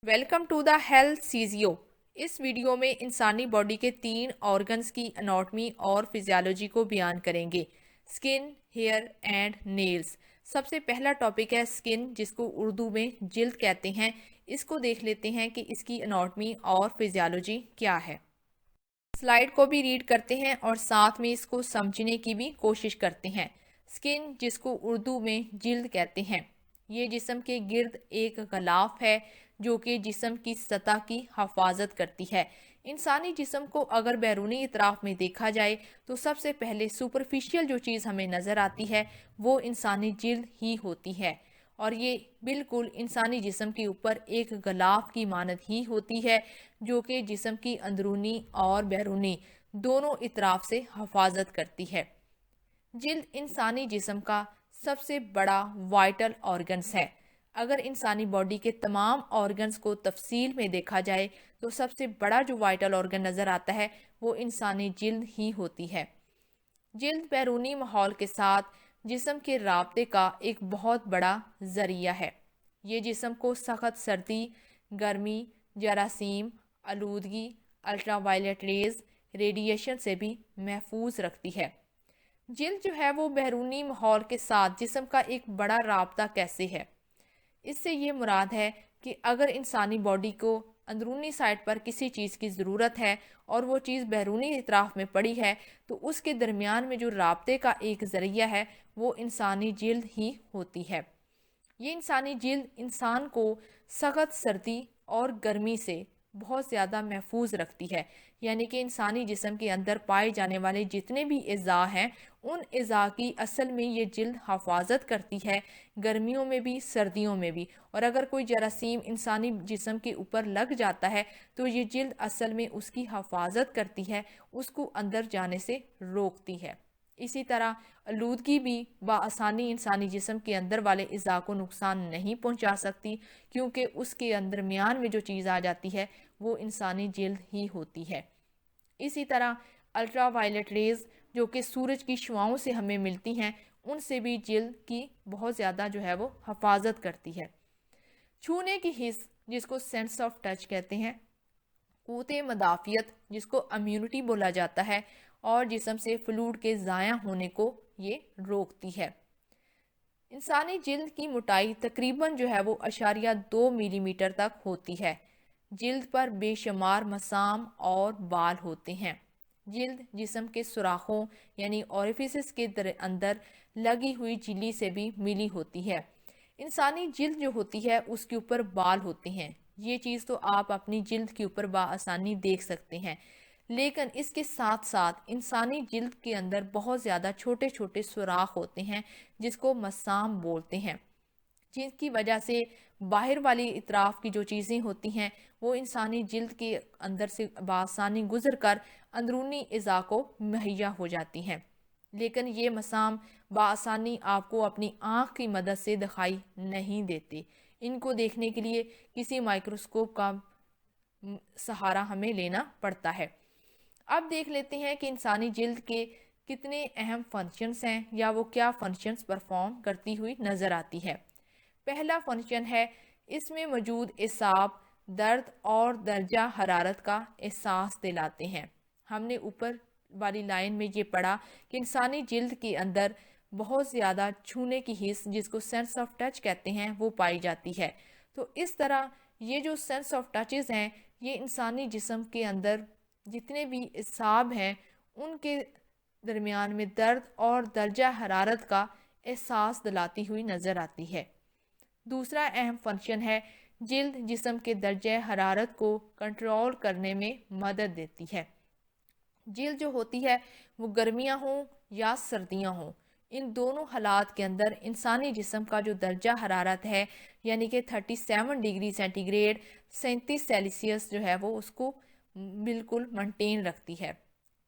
Welcome to the health سیزیو۔ اس video میں انسانی باڈی کے 3 آرگنز کی اناٹمی اور فزیالوجی کو بیان کریں گے۔ سکن، ہیئر اینڈ نیلز۔ سب سے پہلا ٹاپک ہے سکن، جس کو اردو میں جلد کہتے ہیں۔ اس کو دیکھ لیتے ہیں کہ اس کی اناٹمی اور فزیالوجی کیا ہے۔ سلائیڈ کو بھی ریڈ کرتے ہیں اور ساتھ میں اس کو سمجھنے کی بھی کوشش کرتے ہیں۔ سکن، جس کو اردو میں جلد کہتے ہیں، یہ جسم کے گرد ایک غلاف ہے جو کہ جسم کی سطح کی حفاظت کرتی ہے۔ انسانی جسم کو اگر بیرونی اطراف میں دیکھا جائے تو سب سے پہلے سپرفیشل جو چیز ہمیں نظر آتی ہے وہ انسانی جلد ہی ہوتی ہے، اور یہ بالکل انسانی جسم کے اوپر ایک غلاف کی مانند ہی ہوتی ہے جو کہ جسم کی اندرونی اور بیرونی دونوں اطراف سے حفاظت کرتی ہے۔ جلد انسانی جسم کا سب سے بڑا وائٹل آرگنز ہے۔ اگر انسانی باڈی کے تمام آرگنز کو تفصیل میں دیکھا جائے تو سب سے بڑا جو وائٹل آرگن نظر آتا ہے وہ انسانی جلد ہی ہوتی ہے۔ جلد بیرونی ماحول کے ساتھ جسم کے رابطے کا ایک بہت بڑا ذریعہ ہے۔ یہ جسم کو سخت سردی، گرمی، جراثیم، آلودگی، الٹرا وائلٹ ریز، ریڈیشن سے بھی محفوظ رکھتی ہے۔ جلد جو ہے وہ بیرونی ماحول کے ساتھ جسم کا ایک بڑا رابطہ کیسے ہے؟ اس سے یہ مراد ہے کہ اگر انسانی باڈی کو اندرونی سائڈ پر کسی چیز کی ضرورت ہے اور وہ چیز بیرونی اطراف میں پڑی ہے تو اس کے درمیان میں جو رابطے کا ایک ذریعہ ہے وہ انسانی جلد ہی ہوتی ہے۔ یہ انسانی جلد انسان کو سخت سردی اور گرمی سے بہت زیادہ محفوظ رکھتی ہے، یعنی کہ انسانی جسم کے اندر پائے جانے والے جتنے بھی اعضاء ہیں ان اعضاء کی اصل میں یہ جلد حفاظت کرتی ہے، گرمیوں میں بھی سردیوں میں بھی۔ اور اگر کوئی جراثیم انسانی جسم کے اوپر لگ جاتا ہے تو یہ جلد اصل میں اس کی حفاظت کرتی ہے، اس کو اندر جانے سے روکتی ہے۔ اسی طرح آلودگی بھی بآسانی انسانی جسم کے اندر والے اعضاء کو نقصان نہیں پہنچا سکتی، کیونکہ اس کے درمیان میں جو چیز آ جاتی ہے وہ انسانی جلد ہی ہوتی ہے۔ اسی طرح الٹرا وائلٹ ریز جو کہ سورج کی شعاؤں سے ہمیں ملتی ہیں، ان سے بھی جلد کی بہت زیادہ جو ہے وہ حفاظت کرتی ہے۔ چھونے کی حس، جس کو سینس آف ٹچ کہتے ہیں، قوت مدافعت جس کو امیونٹی بولا جاتا ہے، اور جسم سے فلوڈ کے ضائع ہونے کو یہ روکتی ہے۔ انسانی جلد کی موٹائی تقریباً جو ہے وہ 0.2 ملی میٹر تک ہوتی ہے۔ جلد پر بے شمار مسام اور بال ہوتے ہیں۔ جلد جسم کے سوراخوں یعنی اوریفیسز کے اندر لگی ہوئی جھلی سے بھی ملی ہوتی ہے۔ انسانی جلد جو ہوتی ہے اس کے اوپر بال ہوتے ہیں۔ یہ چیز تو آپ اپنی جلد کے اوپر بآسانی دیکھ سکتے ہیں، لیکن اس کے ساتھ ساتھ انسانی جلد کے اندر بہت زیادہ چھوٹے چھوٹے سوراخ ہوتے ہیں جس کو مسام بولتے ہیں، جن کی وجہ سے باہر والی اطراف کی جو چیزیں ہوتی ہیں وہ انسانی جلد کے اندر سے بآسانی گزر کر اندرونی اعضاء کو مہیا ہو جاتی ہیں، لیکن یہ مسام بآسانی آپ کو اپنی آنکھ کی مدد سے دکھائی نہیں دیتے۔ ان کو دیکھنے کے لیے کسی مائکروسکوپ کا سہارا ہمیں لینا پڑتا ہے۔ اب دیکھ لیتے ہیں کہ انسانی جلد کے کتنے اہم فنکشنز ہیں یا وہ کیا فنکشنز پرفارم کرتی ہوئی نظر آتی ہے۔ پہلا فنکشن ہے، اس میں موجود اعصاب درد اور درجہ حرارت کا احساس دلاتے ہیں۔ ہم نے اوپر والی لائن میں یہ پڑھا کہ انسانی جلد کے اندر بہت زیادہ چھونے کی حس جس کو سینس آف ٹچ کہتے ہیں وہ پائی جاتی ہے۔ تو اس طرح یہ جو سینس آف ٹچز ہیں یہ انسانی جسم کے اندر جتنے بھی اعصاب ہیں ان کے درمیان میں درد اور درجہ حرارت کا احساس دلاتی ہوئی نظر آتی ہے۔ دوسرا اہم فنکشن ہے، جلد جسم کے درجہ حرارت کو کنٹرول کرنے میں مدد دیتی ہے۔ جلد جو ہوتی ہے وہ گرمیاں ہوں یا سردیاں ہوں، ان دونوں حالات کے اندر انسانی جسم کا جو درجہ حرارت ہے یعنی کہ 37 ڈگری سینٹی گریڈ 37 سیلسیس جو ہے وہ اس کو بالکل مینٹین رکھتی ہے۔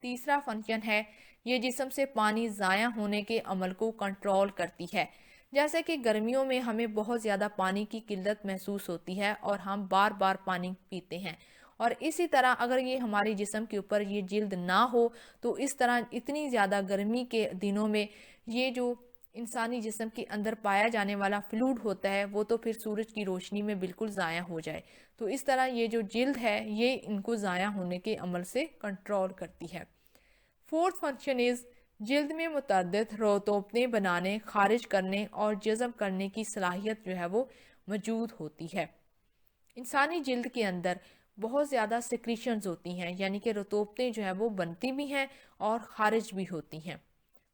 تیسرا فنکشن ہے، یہ جسم سے پانی ضائع ہونے کے عمل کو کنٹرول کرتی ہے۔ جیسے کہ گرمیوں میں ہمیں بہت زیادہ پانی کی قلت محسوس ہوتی ہے اور ہم بار بار پانی پیتے ہیں، اور اسی طرح اگر یہ ہماری جسم کے اوپر یہ جلد نہ ہو تو اس طرح اتنی زیادہ گرمی کے دنوں میں یہ جو انسانی جسم کے اندر پایا جانے والا فلوڈ ہوتا ہے وہ تو پھر سورج کی روشنی میں بالکل ضائع ہو جائے. تو اس طرح یہ جو جلد ہے یہ ان کو ضائع ہونے کے عمل سے کنٹرول کرتی ہے. فورتھ فنکشن از جلد میں متعدد رطوبتیں بنانے، خارج کرنے اور جذب کرنے کی صلاحیت جو ہے وہ موجود ہوتی ہے. انسانی جلد کے اندر بہت زیادہ سیکریشنز ہوتی ہیں، یعنی کہ رطوبتیں جو ہیں وہ بنتی بھی ہیں اور خارج بھی ہوتی ہیں.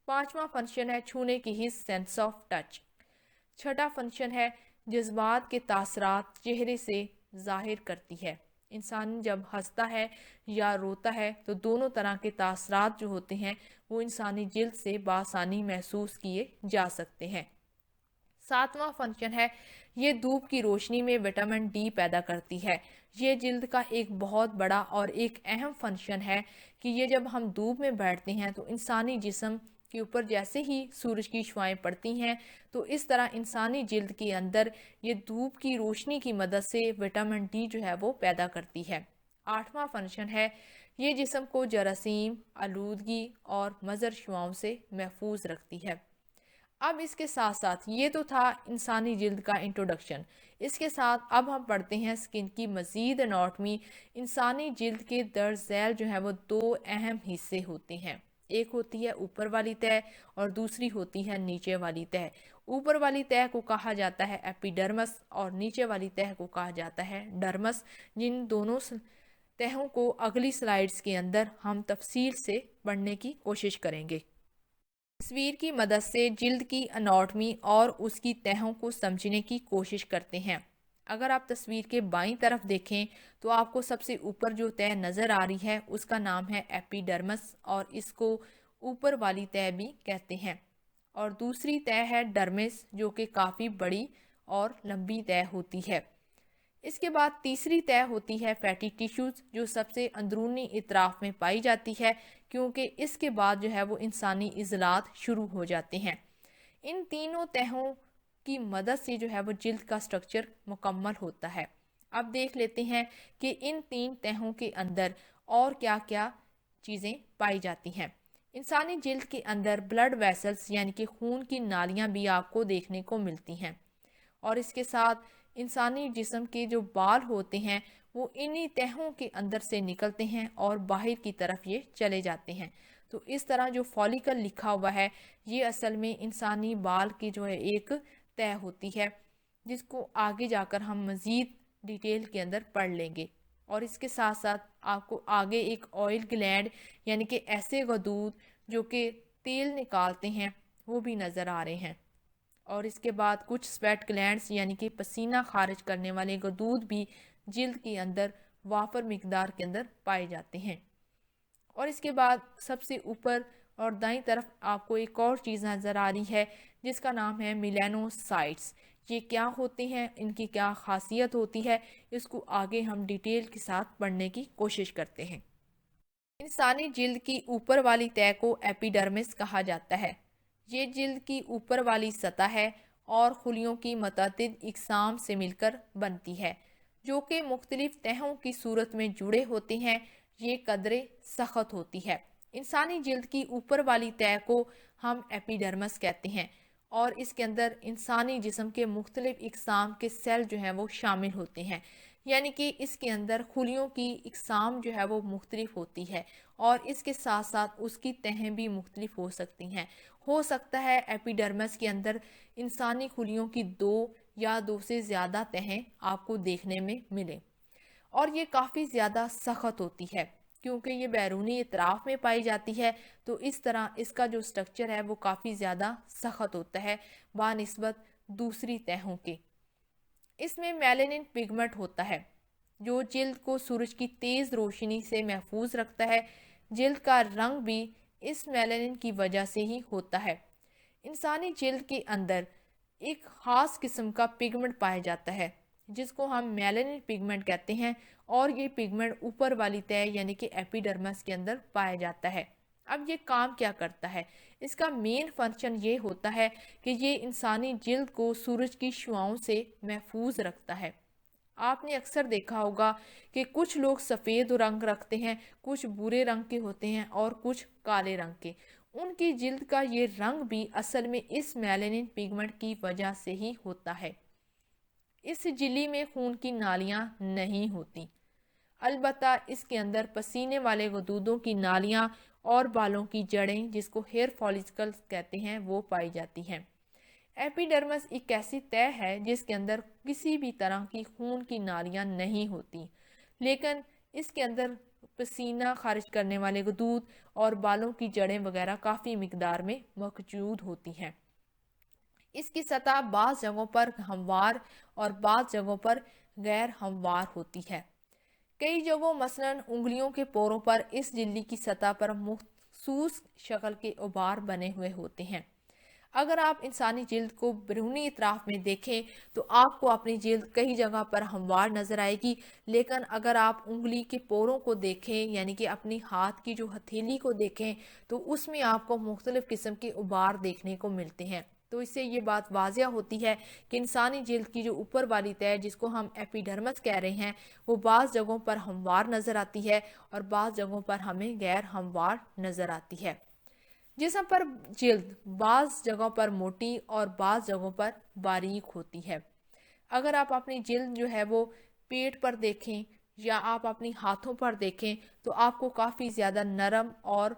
پانچواں فنکشن ہے چھونے کی حس، سینس آف ٹچ. چھٹا فنکشن ہے جذبات کے تاثرات چہرے سے ظاہر کرتی ہے. انسان جب ہنستا ہے یا روتا ہے تو دونوں طرح کے تاثرات جو ہوتے ہیں وہ انسانی جلد سے بآسانی محسوس کیے جا سکتے ہیں. ساتواں فنکشن ہے یہ دھوپ کی روشنی میں وٹامن ڈی پیدا کرتی ہے. یہ جلد کا ایک بہت بڑا اور ایک اہم فنکشن ہے کہ یہ جب ہم دھوپ میں بیٹھتے ہیں تو انسانی جسم کے اوپر جیسے ہی سورج کی شعاعیں پڑتی ہیں تو اس طرح انسانی جلد کے اندر یہ دھوپ کی روشنی کی مدد سے وٹامن ڈی جو ہے وہ پیدا کرتی ہے. آٹھواں فنکشن ہے یہ جسم کو جراثیم، آلودگی اور مضر شعاؤں سے محفوظ رکھتی ہے. اب اس کے ساتھ ساتھ یہ تو تھا انسانی جلد کا انٹروڈکشن. اس کے ساتھ اب ہم پڑھتے ہیں سکن کی مزید اناٹمی. انسانی جلد کے درج ذیل جو ہے وہ دو اہم حصے ہوتے ہیں. ایک ہوتی ہے اوپر والی تہہ اور دوسری ہوتی ہے نیچے والی تہہ. اوپر والی تہہ کو کہا جاتا ہے ایپیڈرمس اور نیچے والی تہہ کو کہا جاتا ہے ڈرمس. جن دونوں تہوں کو اگلی سلائیڈز کے اندر ہم تفصیل سے پڑھنے کی کوشش کریں گے. تصویر کی مدد سے جلد کی اناٹمی اور اس کی تہوں کو سمجھنے کی کوشش کرتے ہیں. اگر آپ تصویر کے بائیں طرف دیکھیں تو آپ کو سب سے اوپر جو تہہ نظر آ رہی ہے اس کا نام ہے ایپیڈرمس اور اس کو اوپر والی تہہ بھی کہتے ہیں. اور دوسری تہہ ہے ڈرمس جو کہ کافی بڑی اور لمبی تہہ ہوتی ہے. اس کے بعد تیسری تہہ ہوتی ہے فیٹی ٹیشوز جو سب سے اندرونی اطراف میں پائی جاتی ہے کیونکہ اس کے بعد جو ہے وہ انسانی عضلات شروع ہو جاتے ہیں. ان تینوں تہوں کی مدد سے جو ہے وہ جلد کا سٹرکچر مکمل ہوتا ہے. اب دیکھ لیتے ہیں کہ ان تین تہوں کے اندر اور کیا کیا چیزیں پائی جاتی ہیں. انسانی جلد کے اندر بلڈ ویسلز یعنی کہ خون کی نالیاں بھی آپ کو دیکھنے کو ملتی ہیں اور اس کے ساتھ انسانی جسم کے جو بال ہوتے ہیں وہ انہی تہوں کے اندر سے نکلتے ہیں اور باہر کی طرف یہ چلے جاتے ہیں. تو اس طرح جو فالیکل لکھا ہوا ہے یہ اصل میں انسانی بال کی جو ہے ایک تہہ ہوتی ہے جس کو آگے جا کر ہم مزید ڈیٹیل کے اندر پڑھ لیں گے. اور اس کے ساتھ ساتھ آپ کو آگے ایک آئل گلینڈ یعنی کہ ایسے غدود جو کہ تیل نکالتے ہیں وہ بھی نظر آ رہے ہیں. اور اس کے بعد کچھ سویٹ گلینڈز یعنی کہ پسینہ خارج کرنے والے غدود بھی جلد کے اندر وافر مقدار کے اندر پائے جاتے ہیں. اور اس کے بعد سب سے اوپر اور دائیں طرف آپ کو ایک اور چیز نظر آ رہی ہے جس کا نام ہے میلانوسائٹس. یہ کیا ہوتے ہیں، ان کی کیا خاصیت ہوتی ہے، اس کو آگے ہم ڈیٹیل کے ساتھ پڑھنے کی کوشش کرتے ہیں. انسانی جلد کی اوپر والی تہہ کو ایپیڈرمس کہا جاتا ہے. یہ جلد کی اوپر والی سطح ہے اور خلیوں کی متعدد اقسام سے مل کر بنتی ہے جو کہ مختلف تہوں کی صورت میں جڑے ہوتے ہیں. یہ قدرے سخت ہوتی ہے. انسانی جلد کی اوپر والی تہہ کو ہم ایپیڈرمس کہتے ہیں اور اس کے اندر انسانی جسم کے مختلف اقسام کے سیل جو ہیں وہ شامل ہوتے ہیں. یعنی کہ اس کے اندر خلیوں کی اقسام جو ہے وہ مختلف ہوتی ہے اور اس کے ساتھ ساتھ اس کی تہیں بھی مختلف ہو سکتی ہیں. ہو سکتا ہے ایپیڈرمس کے اندر انسانی خلیوں کی دو یا دو سے زیادہ تہیں آپ کو دیکھنے میں ملیں اور یہ کافی زیادہ سخت ہوتی ہے کیونکہ یہ بیرونی اطراف میں پائی جاتی ہے. تو اس طرح اس کا جو سٹرکچر ہے وہ کافی زیادہ سخت ہوتا ہے بنسبت دوسری تہوں کے. اس میں میلانن پگمنٹ ہوتا ہے جو جلد کو سورج کی تیز روشنی سے محفوظ رکھتا ہے. جلد کا رنگ بھی اس میلانن کی وجہ سے ہی ہوتا ہے. انسانی جلد کے اندر ایک خاص قسم کا پگمنٹ پایا جاتا ہے جس کو ہم میلانن پگمنٹ کہتے ہیں اور یہ پگمنٹ اوپر والی تہہ یعنی کہ ایپیڈرمس کے اندر پایا جاتا ہے. اب یہ کام کیا کرتا ہے؟ اس کا مین فنکشن یہ ہوتا ہے کہ یہ انسانی جلد کو سورج کی شعاؤں سے محفوظ رکھتا ہے. آپ نے اکثر دیکھا ہوگا کہ کچھ لوگ سفید رنگ رکھتے ہیں، کچھ بھورے رنگ کے ہوتے ہیں اور کچھ کالے رنگ کے. ان کی جلد کا یہ رنگ بھی اصل میں اس میلانن پیگمنٹ کی وجہ سے ہی ہوتا ہے۔ اس جھلی میں خون کی نالیاں نہیں ہوتی، البتہ اس کے اندر پسینے والے غدودوں کی نالیاں اور بالوں کی جڑیں جس کو ہیئر فالکلز کہتے ہیں وہ پائی جاتی ہیں۔ ایپیڈرمس ایک ایسی تہہ ہے جس کے اندر کسی بھی طرح کی خون کی نالیاں نہیں ہوتی، لیکن اس کے اندر پسینہ خارج کرنے والے غدود اور بالوں کی جڑیں وغیرہ کافی مقدار میں موجود ہوتی ہیں۔ اس کی سطح بعض جگہوں پر ہموار اور بعض جگہوں پر غیر ہموار ہوتی ہے۔ کئی جگہوں مثلاً انگلیوں کے پوروں پر اس جھلی کی سطح پر مخصوص شکل کے غبار بنے ہوئے ہوتے ہیں۔ اگر آپ انسانی جلد کو بیرونی اطراف میں دیکھیں تو آپ کو اپنی جلد کئی جگہ پر ہموار نظر آئے گی، لیکن اگر آپ انگلی کے پوروں کو دیکھیں یعنی کہ اپنی ہاتھ کی جو ہتھیلی کو دیکھیں تو اس میں آپ کو مختلف قسم کے غبار دیکھنے کو ملتے ہیں۔ تو اس سے یہ بات واضح ہوتی ہے کہ انسانی جلد کی جو اوپر والی تہہ جس کو ہم ایپیڈرمس کہہ رہے ہیں وہ بعض جگہوں پر ہموار نظر آتی ہے اور بعض جگہوں پر ہمیں غیر ہموار نظر آتی ہے۔ جسم پر جلد بعض جگہوں پر موٹی اور بعض جگہوں پر باریک ہوتی ہے۔ اگر آپ اپنی جلد جو ہے وہ پیٹ پر دیکھیں یا آپ اپنی ہاتھوں پر دیکھیں تو آپ کو کافی زیادہ نرم اور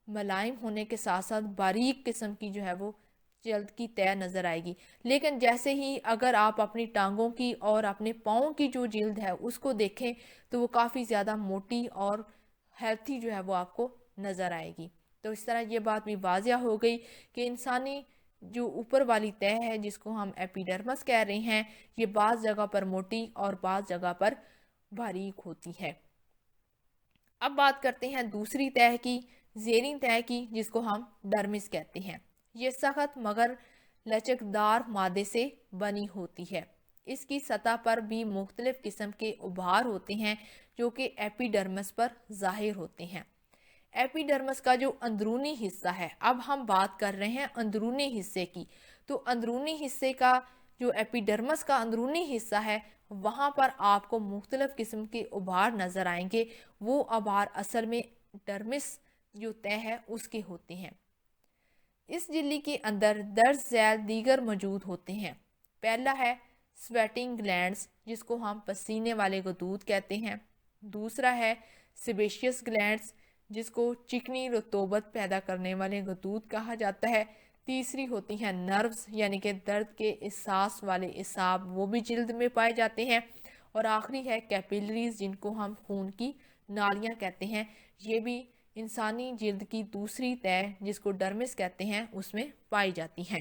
ملائم ہونے کے ساتھ ساتھ باریک قسم کی جو ہے وہ جلد کی تہہ نظر آئے گی، لیکن جیسے ہی اگر آپ اپنی ٹانگوں کی اور اپنے پاؤں کی جو جلد ہے اس کو دیکھیں تو وہ کافی زیادہ موٹی اور ہیلتھی جو ہے وہ آپ کو نظر آئے گی۔ تو اس طرح یہ بات بھی واضح ہو گئی کہ انسانی جو اوپر والی تہہ ہے جس کو ہم ایپیڈرمس کہہ رہے ہیں یہ بعض جگہ پر موٹی اور بعض جگہ پر باریک ہوتی ہے۔ اب بات کرتے ہیں دوسری تہہ کی، زیریں تہہ کی، جس کو ہم ڈرمس کہتے ہیں۔ یہ سخت مگر لچکدار مادے سے بنی ہوتی ہے۔ اس کی سطح پر بھی مختلف قسم کے غبار ہوتے ہیں جو کہ ایپیڈرمس پر ظاہر ہوتے ہیں۔ ایپیڈرمس کا جو اندرونی حصہ ہے، اب ہم بات کر رہے ہیں اندرونی حصے کی، تو اندرونی حصے کا جو ایپیڈرمس کا اندرونی حصہ ہے وہاں پر آپ کو مختلف قسم کے غبار نظر آئیں گے۔ وہ غبار اصل میں ڈرمس جو تہہ ہے اس کے ہوتے ہیں۔ اس جھلی کے اندر درج ذیل دیگر موجود ہوتے ہیں۔ پہلا ہے سویٹنگ گلینڈز جس کو ہم پسینے والے غدود کہتے ہیں۔ دوسرا ہے سیبیشیس گلینڈز جس کو چکنی رطوبت پیدا کرنے والے غدود کہا جاتا ہے۔ تیسری ہوتی ہیں نروز یعنی کہ درد کے احساس والے اعصاب، وہ بھی جلد میں پائے جاتے ہیں۔ اور آخری ہے کیپیلریز جن کو ہم خون کی نالیاں کہتے ہیں، یہ بھی انسانی جلد کی دوسری تہہ جس کو ڈرمس کہتے ہیں اس میں پائی جاتی ہیں۔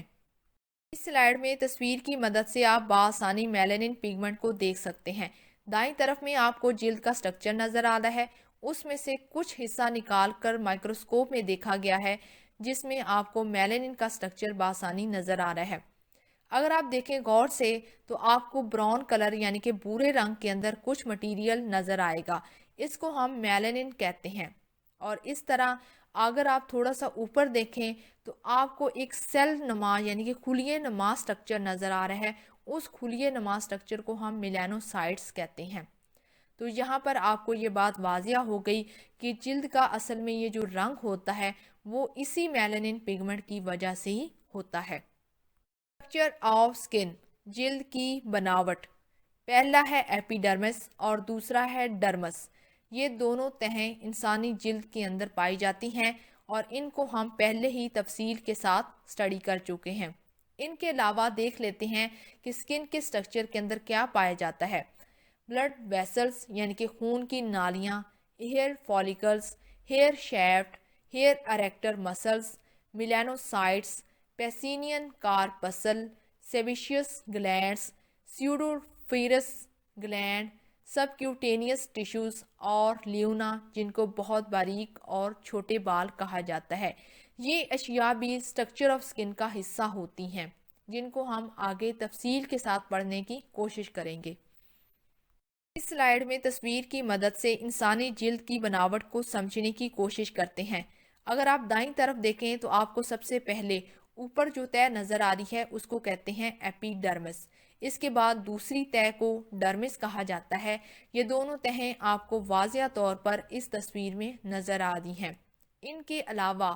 اس سلائیڈ میں تصویر کی مدد سے آپ بآسانی میلانن پیگمنٹ کو دیکھ سکتے ہیں۔ دائیں طرف میں آپ کو جلد کا سٹرکچر نظر آ رہا ہے، اس میں سے کچھ حصہ نکال کر مائکروسکوپ میں دیکھا گیا ہے جس میں آپ کو میلانن کا سٹرکچر بآسانی نظر آ رہا ہے۔ اگر آپ دیکھیں غور سے تو آپ کو براؤن کلر یعنی کہ بھورے رنگ کے اندر کچھ مٹیریل نظر آئے گا، اس کو ہم میلانن کہتے ہیں۔ اور اس طرح اگر آپ تھوڑا سا اوپر دیکھیں تو آپ کو ایک سیل نما یعنی کہ خلیے نما سٹرکچر نظر آ رہا ہے، اس خلیے نما سٹرکچر کو ہم میلانوسائٹس کہتے ہیں۔ تو یہاں پر آپ کو یہ بات واضح ہو گئی کہ جلد کا اصل میں یہ جو رنگ ہوتا ہے وہ اسی میلانن پیگمنٹ کی وجہ سے ہی ہوتا ہے۔ سٹرکچر آف سکن، جلد کی بناوٹ، پہلا ہے ایپیڈرمس اور دوسرا ہے ڈرمس۔ یہ دونوں تہیں انسانی جلد کے اندر پائی جاتی ہیں اور ان کو ہم پہلے ہی تفصیل کے ساتھ سٹڈی کر چکے ہیں۔ ان کے علاوہ دیکھ لیتے ہیں کہ سکن کے سٹرکچر کے اندر کیا پایا جاتا ہے۔ بلڈ ویسلز یعنی کہ خون کی نالیاں، hair follicles, hair shaft, hair arrector muscles, melanocytes, Pacinian corpuscle, sebaceous glands, sudoriferous gland, subcutaneous tissues اور لیونا جن کو بہت باریک اور چھوٹے بال کہا جاتا ہے۔ یہ اشیاء بھی سٹرکچر آف سکن کا حصہ ہوتی ہیں جن کو ہم آگے تفصیل کے ساتھ پڑھنے کی کوشش کریں گے۔ اس سلائیڈ میں تصویر کی مدد سے انسانی جلد کی بناوٹ کو سمجھنے کی کوشش کرتے ہیں۔ اگر آپ دائیں طرف دیکھیں تو آپ کو سب سے پہلے اوپر جو تہہ نظر آ رہی ہے اس کو کہتے ہیں ایپیڈرمس۔ اس کے بعد دوسری تہہ کو ڈرمس کہا جاتا ہے۔ یہ دونوں تہیں آپ کو واضح طور پر اس تصویر میں نظر آ رہی ہیں۔ ان کے علاوہ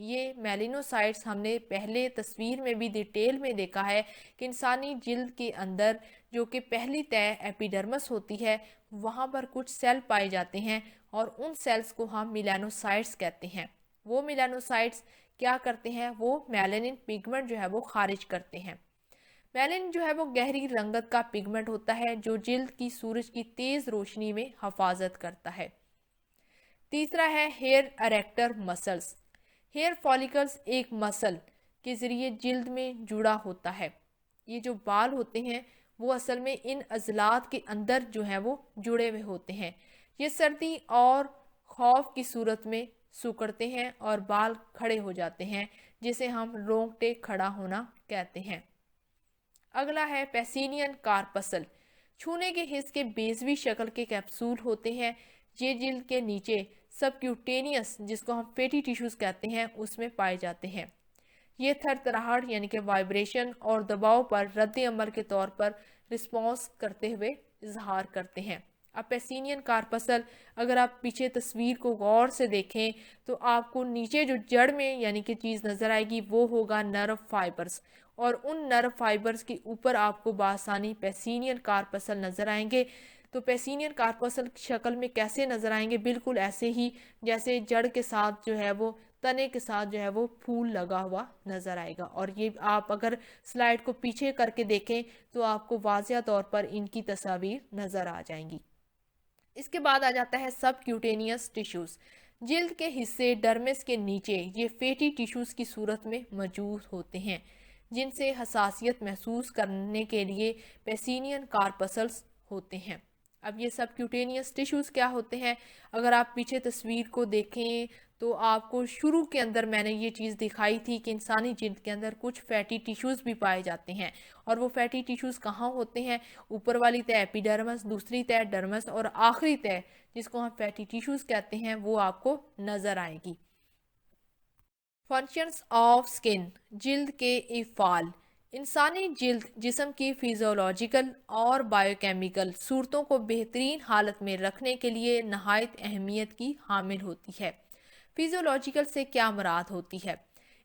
یہ میلینوسائٹس ہم نے پہلے تصویر میں بھی ڈیٹیل میں دیکھا ہے کہ انسانی جلد کے اندر جو کہ پہلی تہ ایپیڈرمس ہوتی ہے وہاں پر کچھ سیل پائے جاتے ہیں اور ان سیلز کو ہم میلانوسائٹس کہتے ہیں۔ وہ میلانوسائٹس کیا کرتے ہیں؟ وہ میلانن پگمنٹ جو ہے وہ خارج کرتے ہیں۔ میلانن جو ہے وہ گہری رنگت کا پگمنٹ ہوتا ہے جو جلد کی سورج کی تیز روشنی میں حفاظت کرتا ہے۔ تیسرا ہے ہیئر اریکٹر مسلز۔ ہیئر فالیکلز ایک مسل کے ذریعے جلد میں جڑا ہوتا ہے۔ یہ جو بال ہوتے ہیں وہ اصل میں ان عضلات کے اندر جو ہے وہ جڑے ہوئے ہوتے ہیں۔ یہ سردی اور خوف کی صورت میں سکڑتے ہیں اور بال کھڑے ہو جاتے ہیں جسے ہم رونگٹے کھڑا ہونا کہتے ہیں۔ اگلا ہے پیسینین کارپسل۔ چھونے کے حص کے بیضوی شکل کے کیپسول ہوتے ہیں۔ یہ جلد کے نیچے سب کیوٹینیس جس کو ہم فیٹی ٹیشوز کہتے ہیں اس میں پائے جاتے ہیں۔ یہ تھر تھراہٹ یعنی کہ وائبریشن اور دباؤ پر رد عمل کے طور پر رسپانس کرتے ہوئے اظہار کرتے ہیں۔ اب پیسینین کارپسل اگر آپ پیچھے تصویر کو غور سے دیکھیں تو آپ کو نیچے جو جڑ میں یعنی کہ چیز نظر آئے گی وہ ہوگا نرو فائبرز، اور ان نرو فائبرز کے اوپر آپ کو بآسانی پیسینین کارپسل نظر آئیں گے۔ تو پیسینین کارپسل شکل میں کیسے نظر آئیں گے؟ بالکل ایسے ہی جیسے جڑ کے ساتھ جو ہے وہ تنے کے ساتھ جو ہے وہ پھول لگا ہوا نظر آئے گا، اور یہ آپ اگر سلائیڈ کو پیچھے کر کے دیکھیں تو آپ کو واضح طور پر ان کی تصاویر نظر آ جائیں گی۔ اس کے بعد آ جاتا ہے سب کیوٹینیس ٹیشوز۔ جلد کے حصے ڈرمس کے نیچے یہ فیٹی ٹیشوز کی صورت میں موجود ہوتے ہیں جن سے حساسیت محسوس کرنے کے لیے پیسینین کارپسلز ہوتے ہیں۔ اب یہ سب کیوٹینیس ٹیشوز کیا ہوتے ہیں؟ اگر آپ پیچھے تصویر کو دیکھیں تو آپ کو شروع کے اندر میں نے یہ چیز دکھائی تھی کہ انسانی جلد کے اندر کچھ فیٹی ٹیشوز بھی پائے جاتے ہیں، اور وہ فیٹی ٹیشوز کہاں ہوتے ہیں؟ اوپر والی تہ ایپیڈرمس، دوسری تہ ڈرمس اور آخری تہ جس کو ہم فیٹی ٹیشوز کہتے ہیں وہ آپ کو نظر آئے گی۔ فنکشنز آف سکن، جلد کے افعال۔ انسانی جلد جسم کی فیزیولوجیکل اور بائیوکیمیکل صورتوں کو بہترین حالت میں رکھنے کے لیے نہایت اہمیت کی حامل ہوتی ہے۔ فیزیولوجیکل سے کیا مراد ہوتی ہے؟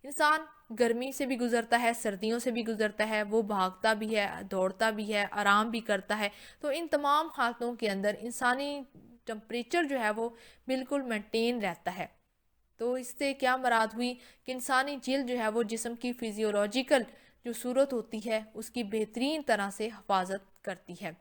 انسان گرمی سے بھی گزرتا ہے، سردیوں سے بھی گزرتا ہے، وہ بھاگتا بھی ہے، دوڑتا بھی ہے، آرام بھی کرتا ہے، تو ان تمام حالتوں کے اندر انسانی ٹمپریچر جو ہے وہ بالکل مینٹین رہتا ہے۔ تو اس سے کیا مراد ہوئی کہ انسانی جلد جو ہے وہ جسم کی فیزیولوجیکل جو صورت ہوتی ہے اس کی بہترین طرح سے حفاظت کرتی ہے۔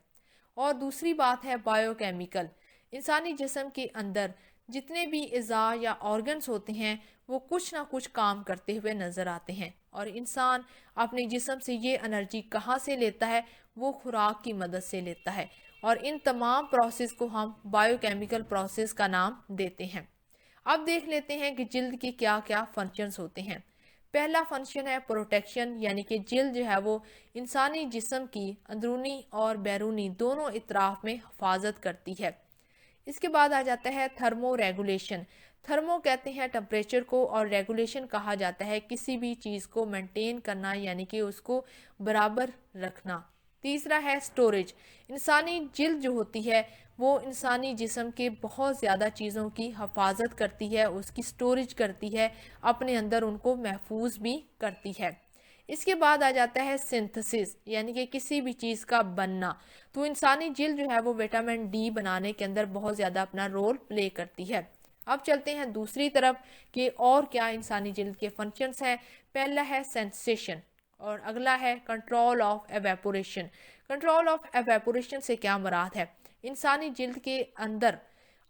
اور دوسری بات ہے بائیو کیمیکل۔ انسانی جسم کے اندر جتنے بھی اعضاء یا آرگنز ہوتے ہیں وہ کچھ نہ کچھ کام کرتے ہوئے نظر آتے ہیں، اور انسان اپنے جسم سے یہ انرجی کہاں سے لیتا ہے؟ وہ خوراک کی مدد سے لیتا ہے، اور ان تمام پروسیس کو ہم بائیو کیمیکل پروسیس کا نام دیتے ہیں۔ اب دیکھ لیتے ہیں کہ جلد کے کیا کیا فنکشنز ہوتے ہیں۔ پہلا فنکشن ہے پروٹیکشن، یعنی کہ جلد جو ہے وہ انسانی جسم کی اندرونی اور بیرونی دونوں اطراف میں حفاظت کرتی ہے۔ اس کے بعد آ جاتا ہے تھرمو ریگولیشن۔ تھرمو کہتے ہیں ٹمپریچر کو، اور ریگولیشن کہا جاتا ہے کسی بھی چیز کو مینٹین کرنا یعنی کہ اس کو برابر رکھنا۔ تیسرا ہے سٹوریج۔ انسانی جلد جو ہوتی ہے وہ انسانی جسم کے بہت زیادہ چیزوں کی حفاظت کرتی ہے، اس کی سٹوریج کرتی ہے، اپنے اندر ان کو محفوظ بھی کرتی ہے۔ اس کے بعد آ جاتا ہے سنتھسس، یعنی کہ کسی بھی چیز کا بننا۔ تو انسانی جلد جو ہے وہ وٹامن ڈی بنانے کے اندر بہت زیادہ اپنا رول پلے کرتی ہے۔ اب چلتے ہیں دوسری طرف کہ اور کیا انسانی جلد کے فنکشنز ہیں۔ پہلا ہے سینسیشن، اور اگلا ہے control of evaporation. Control of evaporation سے کیا مراد ہے؟ انسانی جلد کے اندر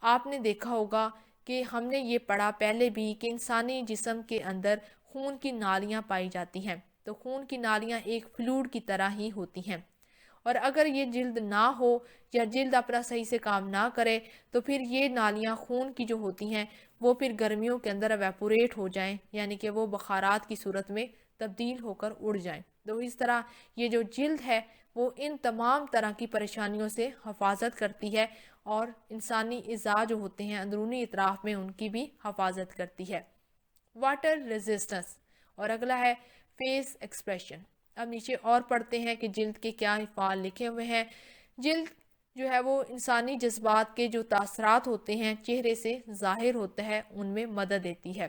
آپ نے دیکھا ہوگا کہ ہم نے یہ پڑھا پہلے بھی کہ انسانی جسم کے اندر خون کی نالیاں پائی جاتی ہیں، تو خون کی نالیاں ایک فلوئڈ کی طرح ہی ہوتی ہیں، اور اگر یہ جلد نہ ہو یا جلد اپنا صحیح سے کام نہ کرے تو پھر یہ نالیاں خون کی جو ہوتی ہیں وہ پھر گرمیوں کے اندر ایویپوریٹ ہو جائیں، یعنی کہ وہ بخارات کی صورت میں تبدیل ہو کر اڑ جائیں۔ تو اس طرح یہ جو جلد ہے وہ ان تمام طرح کی پریشانیوں سے حفاظت کرتی ہے، اور انسانی اعضاء جو ہوتے ہیں اندرونی اطراف میں ان کی بھی حفاظت کرتی ہے۔ واٹر ریزسٹنس، اور اگلا ہے فیس ایکسپریشن۔ اب نیچے اور پڑھتے ہیں کہ جلد کے کیا افعال لکھے ہوئے ہیں۔ جلد جو ہے وہ انسانی جذبات کے جو تاثرات ہوتے ہیں چہرے سے ظاہر ہوتا ہے ان میں مدد دیتی ہے۔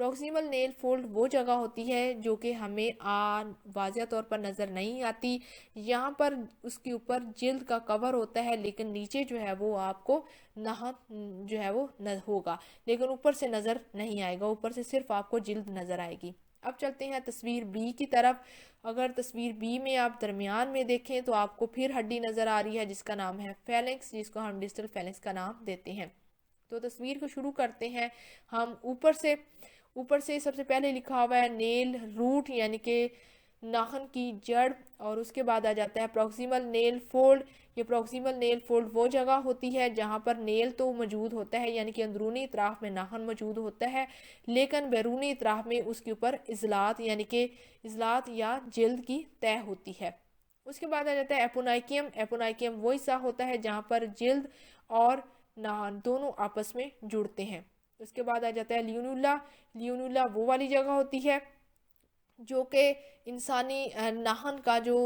پروکسیمل نیل فولڈ وہ جگہ ہوتی ہے جو کہ ہمیں واضح طور پر نظر نہیں آتی. یہاں پر اس کے اوپر جلد کا کور ہوتا ہے لیکن نیچے جو ہے وہ آپ کو ناخن جو ہے وہ ہوگا لیکن اوپر سے نظر نہیں آئے گا, اوپر سے صرف آپ کو جلد نظر آئے گی. اب چلتے ہیں تصویر بی کی طرف. اگر تصویر بی میں آپ درمیان میں دیکھیں تو آپ کو پھر ہڈی نظر آ رہی ہے جس کا نام ہے فیلنکس, جس کو ہم ڈسٹل فیلنکس کا نام دیتے ہیں. تو تصویر کو شروع کرتے ہیں ہم اوپر سے سب سے پہلے لکھا ہوا ہے نیل روٹ یعنی کہ ناخن کی جڑ, اور اس کے بعد آ جاتا ہے پروکسیمل نیل فولڈ. یہ پروکسیمل نیل فولڈ وہ جگہ ہوتی ہے جہاں پر نیل تو موجود ہوتا ہے یعنی کہ اندرونی اطراف میں ناخن موجود ہوتا ہے لیکن بیرونی اطراف میں اس کے اوپر عضلات یعنی کہ عضلات یا جلد کی تہ ہوتی ہے. اس کے بعد آ جاتا ہے اپونائکیم. اپونائکیم وہ حصہ ہوتا ہے جہاں پر جلد اور ناخن دونوں آپس میں جڑتے ہیں. اس کے بعد آ جاتا ہے لیونولا. لیونولا وہ والی جگہ ہوتی ہے جو کہ انسانی ناخن کا جو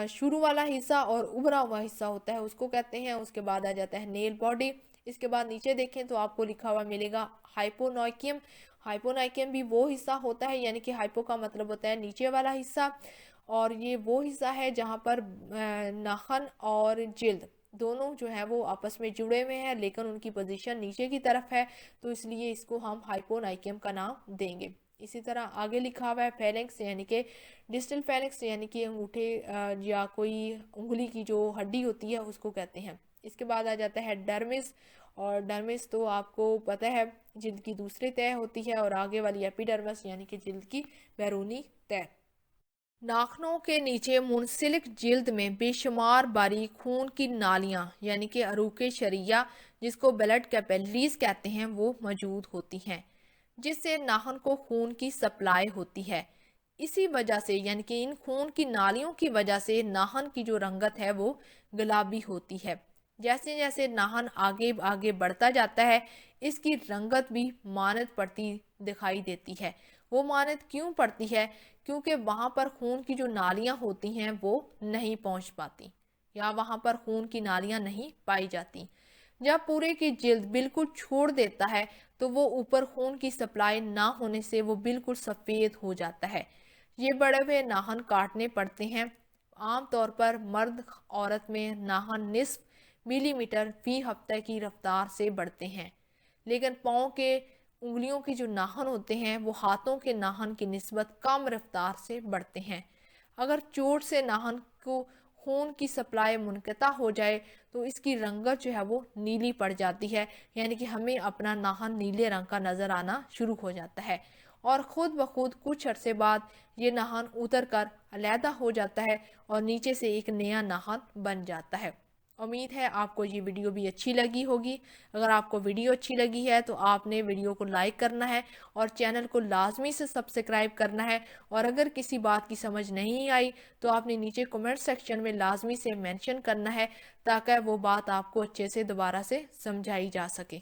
شروع والا حصہ اور ابھرا ہوا حصہ ہوتا ہے اس کو کہتے ہیں. اس کے بعد آ جاتا ہے نیل باڈی. اس کے بعد نیچے دیکھیں تو آپ کو لکھا ہوا ملے گا ہائپونائکیم. ہائپونائکیم بھی وہ حصہ ہوتا ہے یعنی کہ ہائپو کا مطلب ہوتا ہے نیچے والا حصہ, اور یہ وہ حصہ ہے جہاں پر ناخن اور جلد دونوں جو ہے وہ آپس میں جڑے ہوئے ہیں لیکن ان کی پوزیشن نیچے کی طرف ہے تو اس لیے اس کو ہم ہائپونائکیم کا نام دیں گے. اسی طرح آگے لکھا ہوا ہے فیلنکس یعنی کہ ڈسٹل فیلنکس یعنی کہ انگوٹھے یا کوئی انگلی کی جو ہڈی ہوتی ہے اس کو کہتے ہیں. اس کے بعد آ جاتا ہے ڈرمس, اور ڈرمس تو آپ کو پتہ ہے جلد کی دوسری تہ ہوتی ہے, اور آگے والی ایپیڈرمس یعنی کہ جلد کی بیرونی تہ. ناخنوں کے نیچے منسلک جلد میں بے شمار باریک خون کی نالیاں یعنی کہ عروق شریعہ جس کو بلڈ کیپلریز کہتے ہیں وہ موجود ہوتی ہیں جس سے ناخن کو خون کی سپلائی ہوتی ہے. اسی وجہ سے یعنی کہ ان خون کی نالیوں کی وجہ سے ناخن کی جو رنگت ہے وہ گلابی ہوتی ہے. جیسے جیسے ناخن آگے بڑھتا جاتا ہے اس کی رنگت بھی مانت پڑتی دکھائی دیتی ہے. وہ مانت کیوں پڑتی ہے؟ کیونکہ وہاں پر خون کی جو نالیاں ہوتی ہیں وہ نہیں پہنچ پاتی یا وہاں پر خون کی نالیاں نہیں پائی جاتی. جب پورے کی جلد بالکل چھوڑ دیتا ہے تو وہ اوپر خون کی سپلائی نہ ہونے سے وہ بالکل سفید ہو جاتا ہے. یہ بڑے ہوئے ناخن کاٹنے پڑتے ہیں. عام طور پر مرد عورت میں ناخن نصف ملی میٹر فی ہفتہ کی رفتار سے بڑھتے ہیں لیکن پاؤں کے انگلیوں کی جو ناخن ہوتے ہیں وہ ہاتھوں کے ناخن کی نسبت کم رفتار سے بڑھتے ہیں. اگر چوٹ سے ناخن کو خون کی سپلائی منقطع ہو جائے تو اس کی رنگت جو ہے وہ نیلی پڑ جاتی ہے یعنی کہ ہمیں اپنا ناخن نیلے رنگ کا نظر آنا شروع ہو جاتا ہے, اور خود بخود کچھ عرصے بعد یہ ناخن اتر کر علیحدہ ہو جاتا ہے اور نیچے سے ایک نیا ناخن بن جاتا ہے. امید ہے آپ کو یہ ویڈیو بھی اچھی لگی ہوگی. اگر آپ کو ویڈیو اچھی لگی ہے تو آپ نے ویڈیو کو لائک کرنا ہے اور چینل کو لازمی سے سبسکرائب کرنا ہے, اور اگر کسی بات کی سمجھ نہیں آئی تو آپ نے نیچے کمنٹ سیکشن میں لازمی سے مینشن کرنا ہے تاکہ وہ بات آپ کو اچھے سے دوبارہ سے سمجھائی جا سکے.